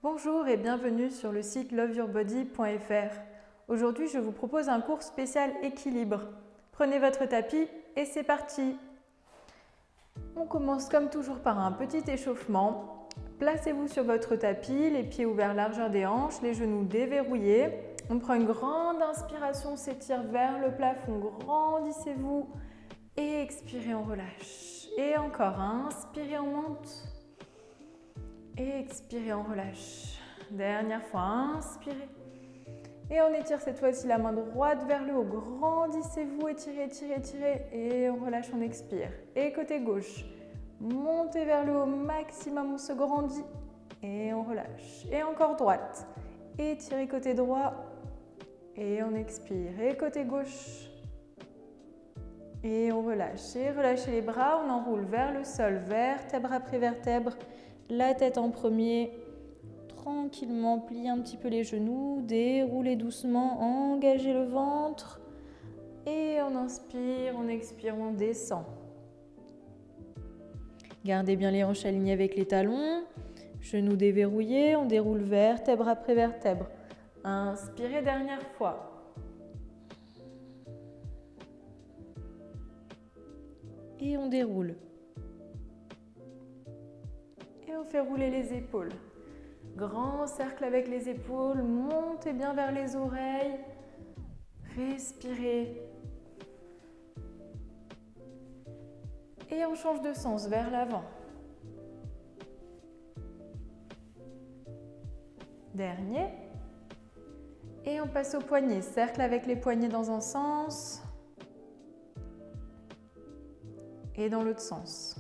Bonjour et bienvenue sur le site loveyourbody.fr. Aujourd'hui, je vous propose un cours spécial équilibre. Prenez votre tapis et c'est parti. On commence comme toujours par un petit échauffement. Placez-vous sur votre tapis, les pieds ouverts largeur des hanches, les genoux déverrouillés. On prend une grande inspiration, on s'étire vers le plafond, grandissez-vous et expirez, on relâche. Et encore, inspirez, on monte. Et expirez, on relâche. Dernière fois, inspirez. Et on étire cette fois-ci la main droite vers le haut. Grandissez-vous, étirez, étirez, étirez. Et on relâche, on expire. Et côté gauche, montez vers le haut maximum, on se grandit. Et on relâche. Et encore droite. Étirez côté droit. Et on expire. Et côté gauche. Et on relâche. Et relâchez les bras, on enroule vers le sol, vertèbre après vertèbre. La tête en premier, tranquillement, pliez un petit peu les genoux, déroulez doucement, engagez le ventre. Et on inspire, on expire, on descend. Gardez bien les hanches alignées avec les talons, genoux déverrouillés, on déroule vertèbre après vertèbre. Inspirez, dernière fois. Et on déroule. Et on fait rouler les épaules. Grand cercle avec les épaules, montez bien vers les oreilles. Respirez. Et on change de sens vers l'avant. Dernier. Et on passe au poignet. Cercle avec les poignets dans un sens. Et dans l'autre sens.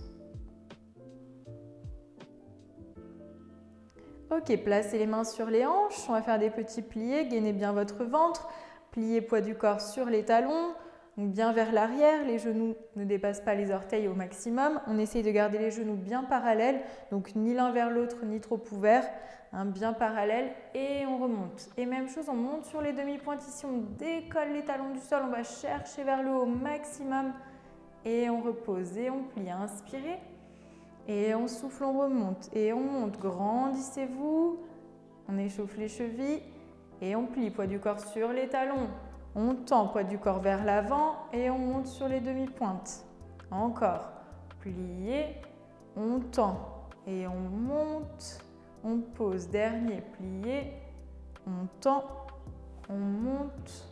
Ok, placez les mains sur les hanches, on va faire des petits pliés, gainez bien votre ventre, pliez poids du corps sur les talons, donc bien vers l'arrière, les genoux ne dépassent pas les orteils au maximum, on essaye de garder les genoux bien parallèles, donc ni l'un vers l'autre ni trop ouverts, bien parallèles et on remonte. Et même chose, on monte sur les demi-pointes ici, on décolle les talons du sol, on va chercher vers le haut au maximum et on repose et on plie, inspirez. Et on souffle, on remonte et on monte. Grandissez-vous. On échauffe les chevilles et on plie. Poids du corps sur les talons. On tend poids du corps vers l'avant et on monte sur les demi-pointes. Encore. Pliez. On tend et on monte. On pose. Dernier. Plié. On tend. On monte.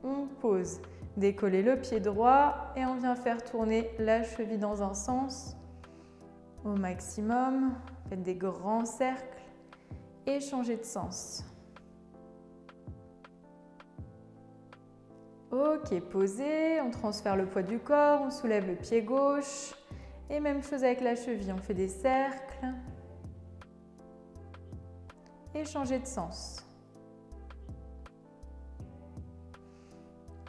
On pose. Décollez le pied droit et on vient faire tourner la cheville dans un sens. Au maximum, faites des grands cercles et changez de sens. Ok, posez, on transfère le poids du corps, on soulève le pied gauche et même chose avec la cheville, on fait des cercles et changez de sens.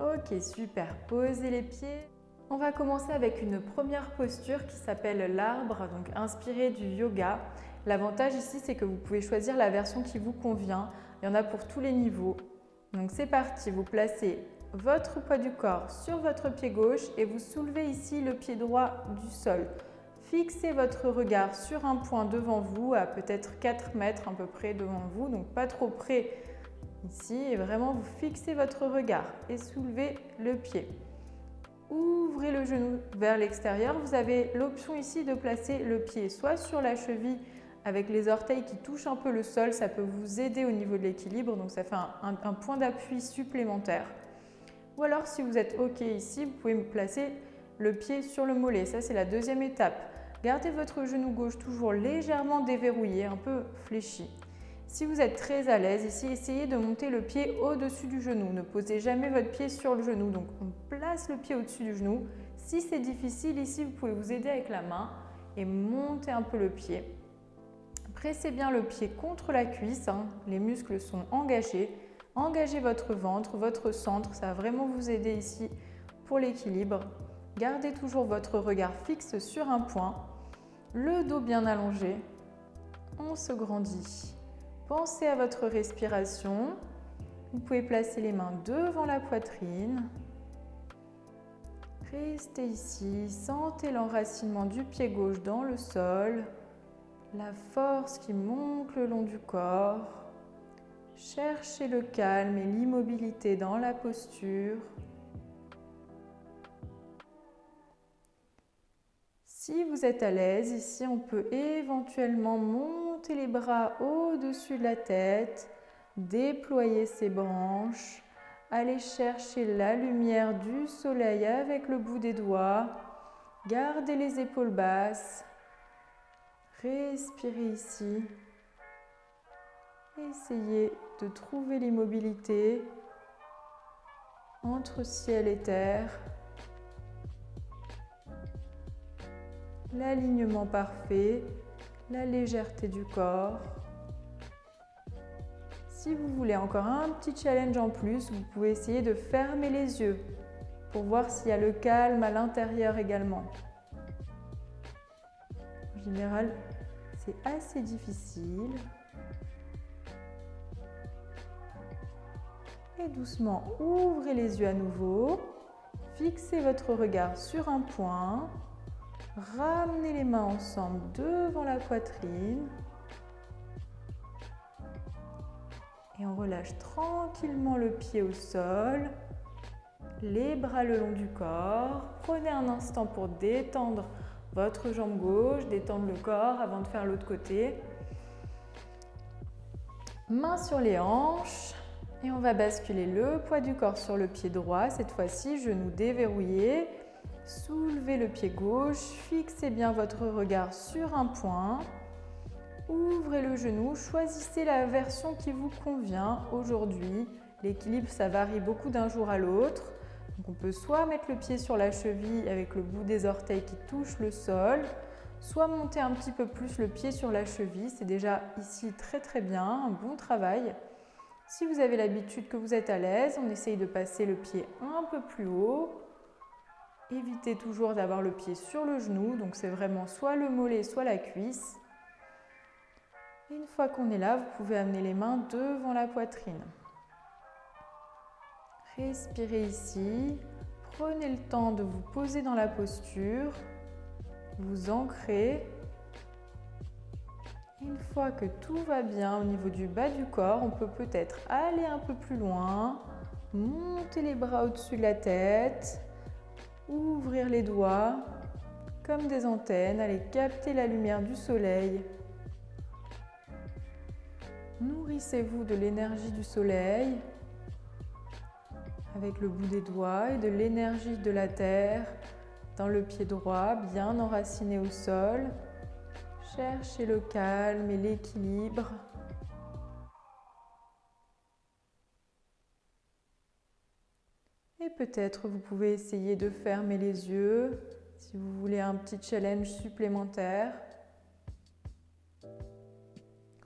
Ok, super, posez les pieds. On va commencer avec une première posture qui s'appelle l'arbre, donc inspiré du yoga. L'avantage ici, c'est que vous pouvez choisir la version qui vous convient. Il y en a pour tous les niveaux. Donc c'est parti, vous placez votre poids du corps sur votre pied gauche et vous soulevez ici le pied droit du sol. Fixez votre regard sur un point devant vous, à peut-être 4 mètres à peu près devant vous, donc pas trop près ici. Et vraiment, vous fixez votre regard et soulevez le pied. Ouvrez le genou vers l'extérieur. Vous avez l'option ici de placer le pied soit sur la cheville avec les orteils qui touchent un peu le sol. Ça peut vous aider au niveau de l'équilibre, donc ça fait un point d'appui supplémentaire. Ou alors si vous êtes OK ici, vous pouvez placer le pied sur le mollet. Ça, c'est la deuxième étape. Gardez votre genou gauche toujours légèrement déverrouillé, un peu fléchi. Si vous êtes très à l'aise ici, essayez de monter le pied au-dessus du genou. Ne posez jamais votre pied sur le genou. Donc, on place le pied au-dessus du genou. Si c'est difficile, ici, vous pouvez vous aider avec la main et monter un peu le pied. Pressez bien le pied contre la cuisse. Les muscles sont engagés. Engagez votre ventre, votre centre. Ça va vraiment vous aider ici pour l'équilibre. Gardez toujours votre regard fixe sur un point. Le dos bien allongé. On se grandit. Pensez à votre respiration. Vous pouvez placer les mains devant la poitrine. Restez ici. Sentez l'enracinement du pied gauche dans le sol. la force qui monte le long du corps. Cherchez le calme et l'immobilité dans la posture. Si vous êtes à l'aise, ici on peut éventuellement monter les bras au-dessus de la tête, déployer ses branches, aller chercher la lumière du soleil avec le bout des doigts, gardez les épaules basses, respirez ici, essayez de trouver l'immobilité entre ciel et terre. L'alignement parfait, la légèreté du corps. Si vous voulez encore un petit challenge en plus, vous pouvez essayer de fermer les yeux pour voir s'il y a le calme à l'intérieur également. En général, c'est assez difficile. Et doucement, ouvrez les yeux à nouveau. Fixez votre regard sur un point. Ramenez les mains ensemble devant la poitrine. Et on relâche tranquillement le pied au sol. Les bras le long du corps. Prenez un instant pour détendre votre jambe gauche, détendre le corps avant de faire l'autre côté. Mains sur les hanches. Et on va basculer le poids du corps sur le pied droit. Cette fois-ci, genoux déverrouillés. Soulevez le pied gauche, fixez bien votre regard sur un point. Ouvrez le genou, choisissez la version qui vous convient aujourd'hui. L'équilibre, ça varie beaucoup d'un jour à l'autre. Donc on peut soit mettre le pied sur la cheville avec le bout des orteils qui touche le sol, soit monter un petit peu plus le pied sur la cheville. C'est déjà ici très bien, un bon travail. Si vous avez l'habitude que vous êtes à l'aise, on essaye de passer le pied un peu plus haut. Évitez toujours d'avoir le pied sur le genou, donc c'est vraiment soit le mollet, soit la cuisse. Et une fois qu'on est là, vous pouvez amener les mains devant la poitrine. Respirez ici, prenez le temps de vous poser dans la posture, vous ancrez. Une fois que tout va bien au niveau du bas du corps, on peut peut-être aller un peu plus loin, monter les bras au-dessus de la tête. Ouvrir les doigts comme des antennes, allez capter la lumière du soleil. Nourrissez-vous de l'énergie du soleil avec le bout des doigts et de l'énergie de la terre dans le pied droit, bien enraciné au sol. Cherchez le calme et l'équilibre. Et peut-être vous pouvez essayer de fermer les yeux si vous voulez un petit challenge supplémentaire.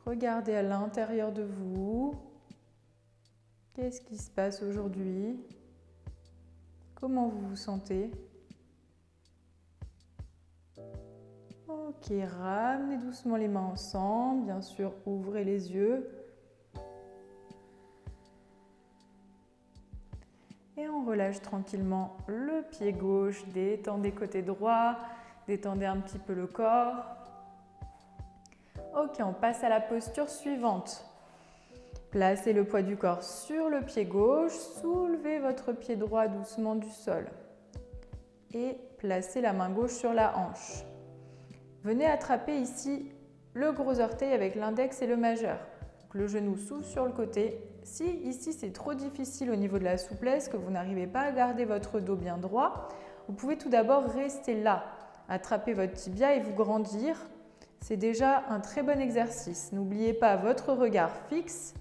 Regardez à l'intérieur de vous. Qu'est-ce qui se passe aujourd'hui? Comment vous vous sentez? Ok, ramenez doucement les mains ensemble. Bien sûr, ouvrez les yeux. Et on relâche tranquillement le pied gauche, détendez côté droit, détendez un petit peu le corps. Ok, on passe à la posture suivante. Placez le poids du corps sur le pied gauche, soulevez votre pied droit doucement du sol. Et placez la main gauche sur la hanche. Venez attraper ici le gros orteil avec l'index et le majeur. Donc le genou s'ouvre sur le côté. Si ici c'est trop difficile au niveau de la souplesse, que vous n'arrivez pas à garder votre dos bien droit, vous pouvez tout d'abord rester là, attraper votre tibia et vous grandir. C'est déjà un très bon exercice. N'oubliez pas votre regard fixe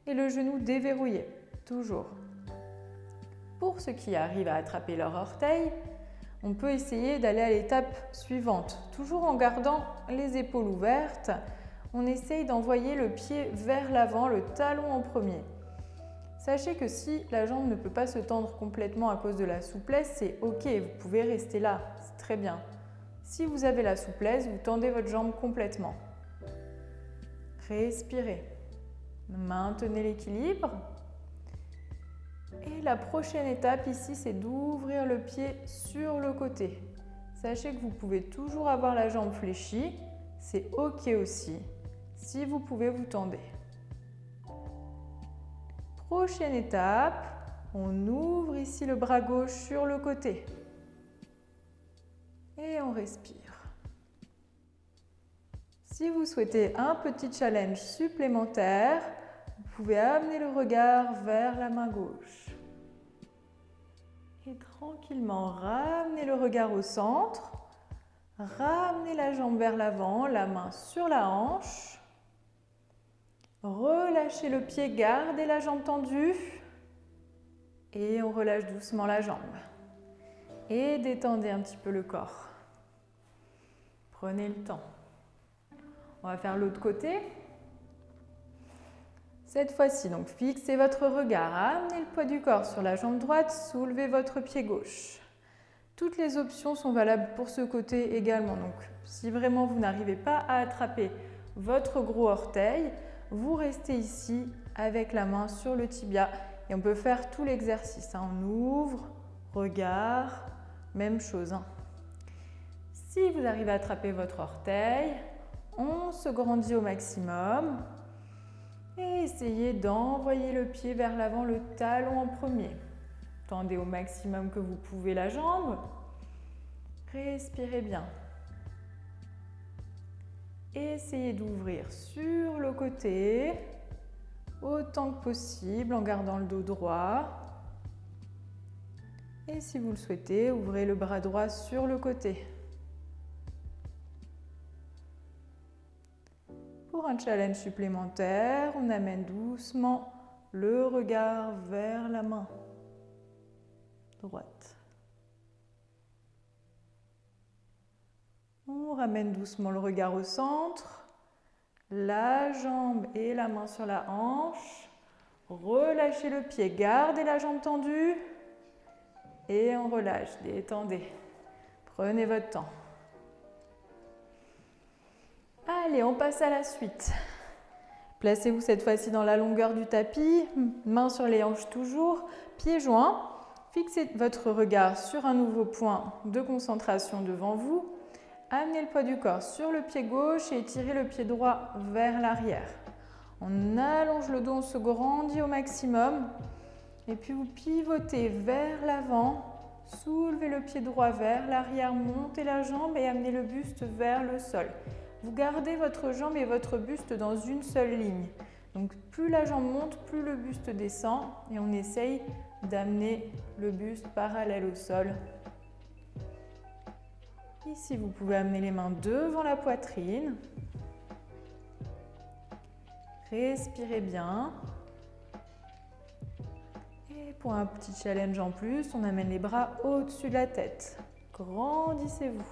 et le genou déverrouillé, toujours. Pour ceux qui arrivent à attraper leur orteil, on peut essayer d'aller à l'étape suivante. Toujours en gardant les épaules ouvertes, on essaye d'envoyer le pied vers l'avant, le talon en premier. Sachez que si la jambe ne peut pas se tendre complètement à cause de la souplesse, c'est ok, vous pouvez rester là, c'est très bien. Si vous avez la souplesse, vous tendez votre jambe complètement. Respirez. Maintenez l'équilibre. Et la prochaine étape ici, c'est d'ouvrir le pied sur le côté. Sachez que vous pouvez toujours avoir la jambe fléchie, c'est OK aussi. Si vous pouvez vous tendre. Prochaine étape, on ouvre ici le bras gauche sur le côté. Et on respire. Si vous souhaitez un petit challenge supplémentaire, vous pouvez amener le regard vers la main gauche. Et tranquillement, ramenez le regard au centre. Ramenez la jambe vers l'avant, la main sur la hanche. Relâchez le pied, gardez la jambe tendue. Et on relâche doucement la jambe. Et détendez un petit peu le corps. Prenez le temps. On va faire l'autre côté. Cette fois-ci, donc fixez votre regard, amenez le poids du corps sur la jambe droite, soulevez votre pied gauche. Toutes les options sont valables pour ce côté également. Donc, si vraiment vous n'arrivez pas à attraper votre gros orteil, vous restez ici avec la main sur le tibia et on peut faire tout l'exercice. On ouvre, regard, même chose. Si vous arrivez à attraper votre orteil, on se grandit au maximum et essayez d'envoyer le pied vers l'avant, le talon en premier. Tendez au maximum que vous pouvez la jambe. Respirez bien. Essayez d'ouvrir sur le côté autant que possible en gardant le dos droit. Et si vous le souhaitez, ouvrez le bras droit sur le côté. Pour un challenge supplémentaire, on amène doucement le regard vers la main droite. On ramène doucement le regard au centre, la jambe et la main sur la hanche. Relâchez le pied, gardez la jambe tendue et on relâche, détendez. Prenez votre temps. Allez, on passe à la suite. Placez-vous cette fois-ci dans la longueur du tapis, mains sur les hanches toujours, pieds joints. Fixez votre regard sur un nouveau point de concentration devant vous. Amenez le poids du corps sur le pied gauche et étirez le pied droit vers l'arrière. On allonge le dos, on se grandit au maximum. Et puis vous pivotez vers l'avant, soulevez le pied droit vers l'arrière, montez la jambe et amenez le buste vers le sol. Vous gardez votre jambe et votre buste dans une seule ligne. Donc plus la jambe monte, plus le buste descend et on essaye d'amener le buste parallèle au sol. Ici, vous pouvez amener les mains devant la poitrine. Respirez bien. Et pour un petit challenge en plus, on amène les bras au-dessus de la tête. Grandissez-vous.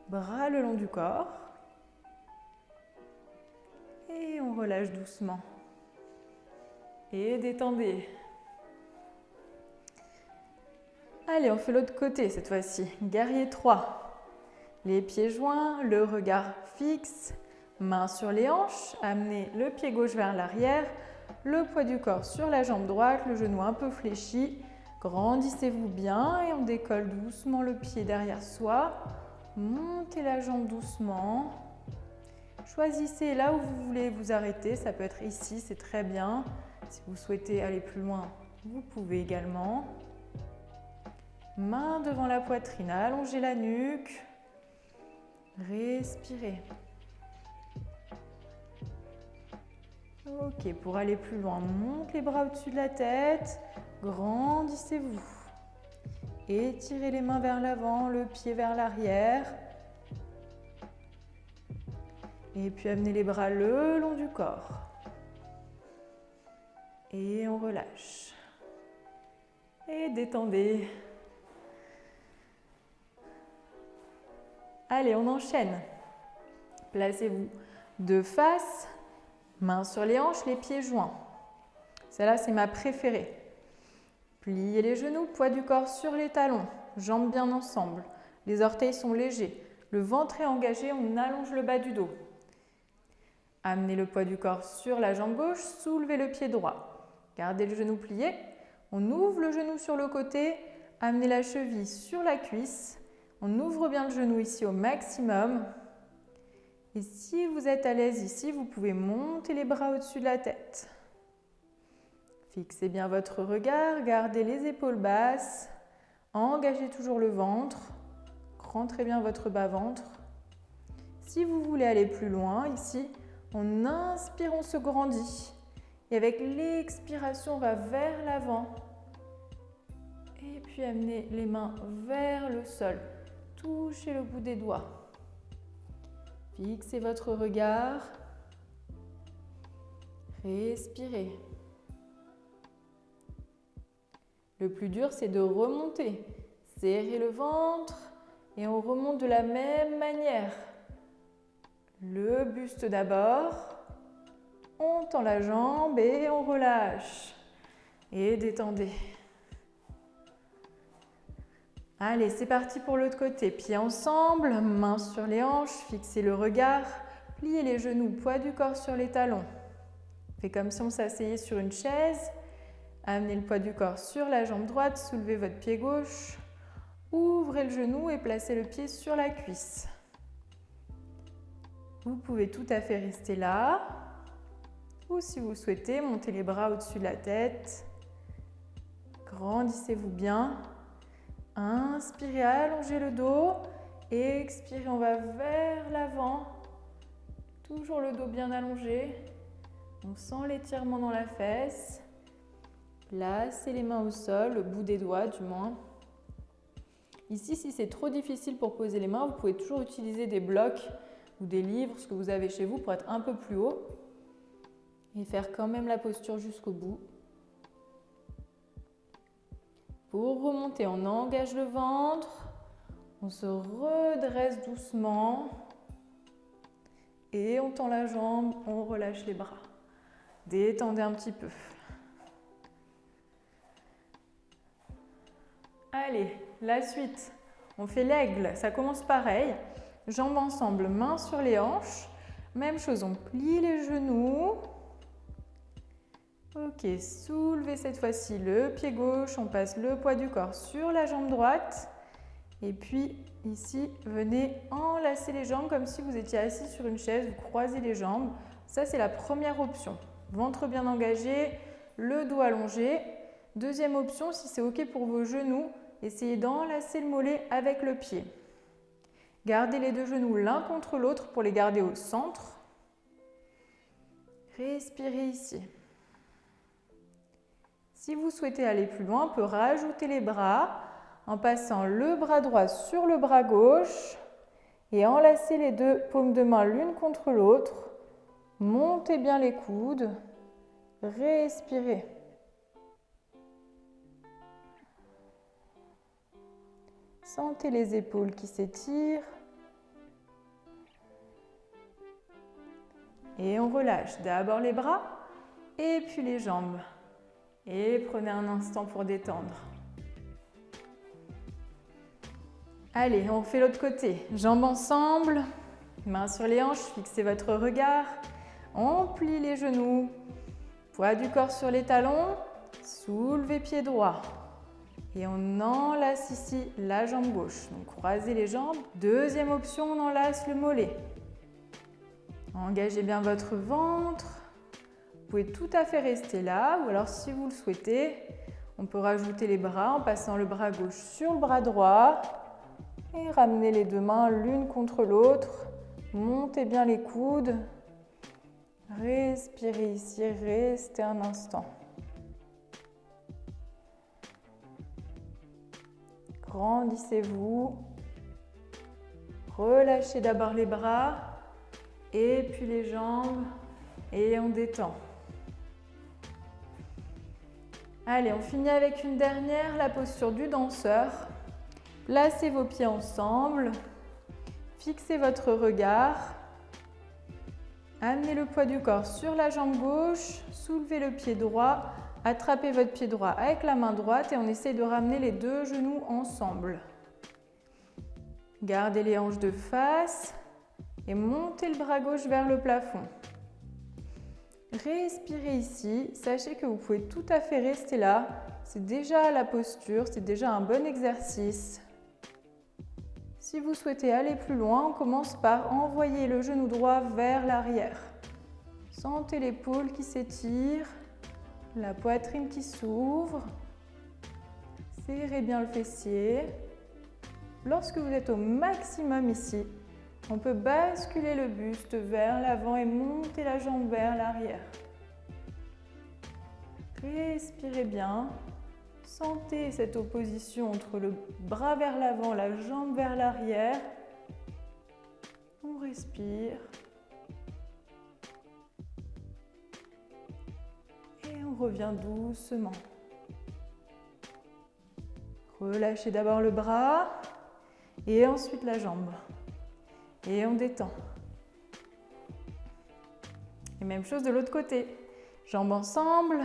Bras le long du corps. Et on relâche doucement. Et détendez. Allez, on fait l'autre côté cette fois-ci. Guerrier 3. Les pieds joints, le regard fixe, mains sur les hanches. Amenez le pied gauche vers l'arrière, le poids du corps sur la jambe droite, le genou un peu fléchi. Grandissez-vous bien et on décolle doucement le pied derrière soi. Montez la jambe doucement. Choisissez là où vous voulez vous arrêter. Ça peut être ici, c'est très bien. Si vous souhaitez aller plus loin, vous pouvez également. Main devant la poitrine, allongez la nuque. Respirez. Ok, pour aller plus loin, montez les bras au-dessus de la tête. Grandissez-vous. Étirez les mains vers l'avant, le pied vers l'arrière. Et puis amenez les bras le long du corps. Et on relâche. Et détendez. Allez, on enchaîne. Placez-vous de face, mains sur les hanches, les pieds joints. Celle-là, c'est ma préférée. Pliez les genoux, poids du corps sur les talons, jambes bien ensemble. Les orteils sont légers. Le ventre est engagé, on allonge le bas du dos. Amenez le poids du corps sur la jambe gauche, soulevez le pied droit. Gardez le genou plié. On ouvre le genou sur le côté. Amenez la cheville sur la cuisse. On ouvre bien le genou ici au maximum. Et si vous êtes à l'aise ici, vous pouvez monter les bras au-dessus de la tête. Fixez bien votre regard, gardez les épaules basses. Engagez toujours le ventre. Rentrez bien votre bas-ventre. Si vous voulez aller plus loin, ici, en inspire, on se grandit. Et avec l'expiration, on va vers l'avant. Et puis amenez les mains vers le sol. Touchez le bout des doigts. Fixez votre regard. Respirez. Le plus dur, c'est de remonter. Serrez le ventre et on remonte de la même manière. Le buste d'abord. On tend la jambe et on relâche. Et détendez. Allez, c'est parti pour l'autre côté. Pieds ensemble, mains sur les hanches, fixez le regard. Pliez les genoux, poids du corps sur les talons. Faites comme si on s'asseyait sur une chaise. Amenez le poids du corps sur la jambe droite, soulevez votre pied gauche. Ouvrez le genou et placez le pied sur la cuisse. Vous pouvez tout à fait rester là. Ou si vous le souhaitez, montez les bras au-dessus de la tête. Grandissez-vous bien. Inspirez, allongez le dos. Expirez, on va vers l'avant. Toujours le dos bien allongé. On sent l'étirement dans la fesse. Placez les mains au sol, le bout des doigts du moins. Ici, si c'est trop difficile pour poser les mains, vous pouvez toujours utiliser des blocs ou des livres, ce que vous avez chez vous, pour être un peu plus haut. Et faire quand même la posture jusqu'au bout. Pour remonter, on engage le ventre. On se redresse doucement. Et on tend la jambe, on relâche les bras. Détendez un petit peu. Allez, la suite. On fait l'aigle, ça commence pareil. Jambes ensemble, mains sur les hanches. Même chose, on plie les genoux. Ok, soulevez cette fois-ci le pied gauche. On passe le poids du corps sur la jambe droite. Et puis ici, venez enlacer les jambes comme si vous étiez assis sur une chaise. Vous croisez les jambes. Ça, c'est la première option. Ventre bien engagé, le dos allongé. Deuxième option, si c'est ok pour vos genoux, essayez d'enlacer le mollet avec le pied. Gardez les deux genoux l'un contre l'autre pour les garder au centre. Respirez ici. Si vous souhaitez aller plus loin, on peut rajouter les bras en passant le bras droit sur le bras gauche et enlacer les deux paumes de main l'une contre l'autre. Montez bien les coudes. Respirez. Sentez les épaules qui s'étirent. Et on relâche d'abord les bras et puis les jambes. Et prenez un instant pour détendre. Allez, on fait l'autre côté. Jambes ensemble, mains sur les hanches, fixez votre regard. On plie les genoux, poids du corps sur les talons, soulevez pied droit. Et on enlace ici la jambe gauche. Donc croisez les jambes. Deuxième option, on enlace le mollet. Engagez bien votre ventre. Vous pouvez tout à fait rester là, ou alors si vous le souhaitez, on peut rajouter les bras en passant le bras gauche sur le bras droit et ramener les deux mains l'une contre l'autre. Montez bien les coudes. Respirez ici, restez un instant. Grandissez-vous. Relâchez d'abord les bras et puis les jambes et on détend. Allez, on finit avec une dernière, la posture du danseur. Placez vos pieds ensemble, fixez votre regard, amenez le poids du corps sur la jambe gauche, soulevez le pied droit, attrapez votre pied droit avec la main droite et on essaie de ramener les deux genoux ensemble. Gardez les hanches de face et montez le bras gauche vers le plafond. Respirez ici, sachez que vous pouvez tout à fait rester là c'est déjà la posture, c'est déjà un bon exercice. Si vous souhaitez aller plus loin, on commence par envoyer le genou droit vers l'arrière. Sentez l'épaule qui s'étire, la poitrine qui s'ouvre. Serrez bien le fessier. Lorsque vous êtes au maximum ici, on peut basculer le buste vers l'avant et monter la jambe vers l'arrière. Respirez bien. Sentez cette opposition entre le bras vers l'avant, la jambe vers l'arrière. On respire. Et on revient doucement. Relâchez d'abord le bras et ensuite la jambe. Et on détend. Et même chose de l'autre côté. Jambes ensemble.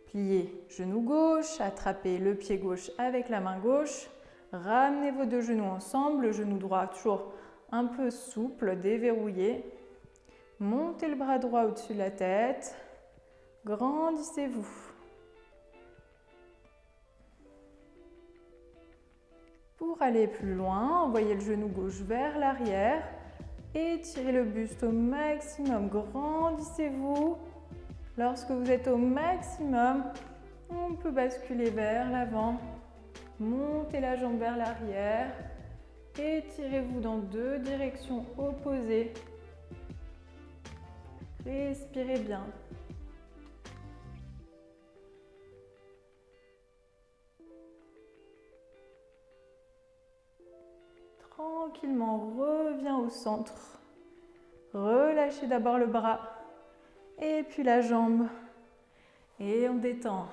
Pliez genou gauche, attrapez le pied gauche avec la main gauche. Ramenez vos deux genoux ensemble, le genou droit toujours un peu souple, déverrouillé. Montez le bras droit au-dessus de la tête. Grandissez-vous. Pour aller plus loin, envoyez le genou gauche vers l'arrière. Étirez le buste au maximum. Grandissez-vous. Lorsque vous êtes au maximum, on peut basculer vers l'avant. Montez la jambe vers l'arrière. Étirez-vous dans deux directions opposées. Respirez bien. Tranquillement, reviens au centre. Relâchez d'abord le bras et puis la jambe. Et on détend.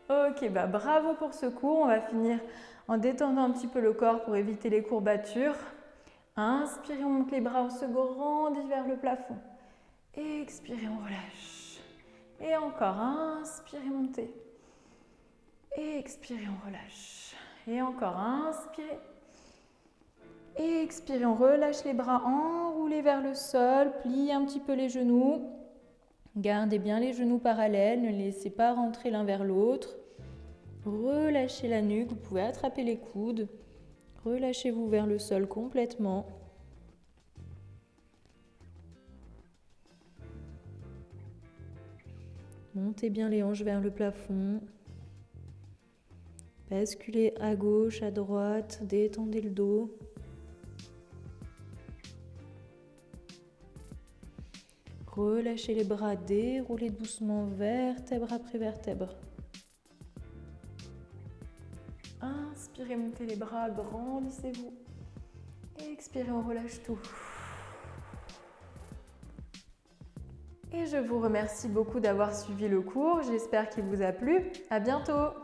Ok, bravo pour ce cours. On va finir en détendant un petit peu le corps pour éviter les courbatures. Inspirez, on monte les bras, on se grandit vers le plafond. Expirez, on relâche. Et encore, inspirez, montez. Expirez, on relâche. Et encore, inspirez. Expirez, on relâche les bras, enroulez vers le sol, pliez un petit peu les genoux. Gardez bien les genoux parallèles, ne les laissez pas rentrer l'un vers l'autre. Relâchez la nuque, vous pouvez attraper les coudes. Relâchez-vous vers le sol complètement. Montez bien les hanches vers le plafond. Basculez à gauche, à droite, détendez le dos. Relâchez les bras, déroulez doucement vertèbre après vertèbre. Inspirez, montez les bras, grandissez-vous. Expirez, on relâche tout. Et je vous remercie beaucoup d'avoir suivi le cours. J'espère qu'il vous a plu. À bientôt!